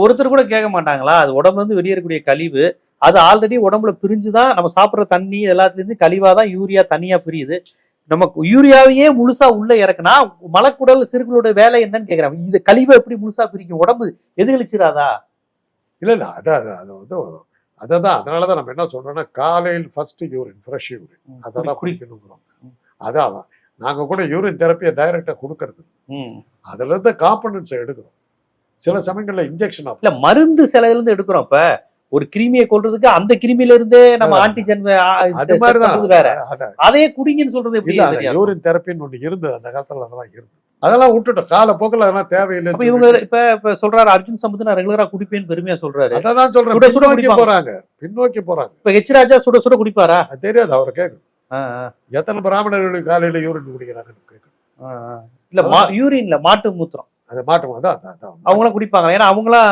ஒருத்தர் கூட கேட்க மாட்டாங்களா? அது உடம்புல இருந்து வெளியேறக்கூடிய கழிவு. அது ஆல்ரெடி உடம்புல பிரிஞ்சுதான் நம்ம சாப்பிடுற தண்ணி எல்லாத்துல இருந்து கழிவாதான் யூரியா தனியா பிரியுது. நமக்கு யூரியாவையே முழுசா உள்ள இறக்குனா மலக்குடல் சிறுகளோட வேலை என்னன்னு கேக்குறாங்க. இது கழிவை எப்படி முழுசா பிரிக்கும்? உடம்பு எதிர்கழிச்சிடாதா? இல்ல அது வந்து அதான் அதனாலதான் நம்ம என்ன சொல்றோம்னா காலையில் ஃபர்ஸ்ட் யூரின் ஃப்ரெஷ் யூரின் அதான் குடிக்கணுங்கிறோம். அதான் நாங்க கூட யூரின் தெரப்பியை டைரக்டா கொடுக்கறது. அதுல இருந்து காம்பனன்ட்ஸ் எடுக்கிறோம். சில சமயங்கள்ல இன்ஜெக்ஷன் இல்ல மருந்து சில இருந்து எடுக்கிறோம். இப்ப ஒரு கிருமியை கொல்றதுக்கு அந்த கிருமியில இருந்தே நம்ம ஆன்டிஜென் அது மாதிரிதான் வேற அதையே குடிங்கன்னு சொல்றது எப்படி? யூரின் தெரப்பின்னு ஒண்ணு இருந்தது அந்த காலத்துல. அதெல்லாம் இருந்தது, அதெல்லாம் விட்டுட்டோம் கால போக்குல. அதெல்லாம் தேவையில்லை. இவங்க இப்ப சொல்றாரு அர்ஜுன் சம்பத் நான் ரெகுலரா குடிப்பேன்னு பெருமையா சொல்றாரு. அதான் சொல்றேன், பின்னோக்கி போறாங்க பின்னோக்கி போறாங்க. இப்ப ஹெச் ராஜா சுட சுட குடிப்பாரா? அது தெரியாது, அவரை கேட்கணும். எத்தனை பிராமணர்களுக்கு காலையில யூரின் குடிக்கிறாங்கன்னு கேட்கணும். இல்ல யூரின்ல மாட்டு மூத்திரம், அது மாட்டு அதான் அவங்களாம் குடிப்பாங்க. ஏன்னா அவங்களாம்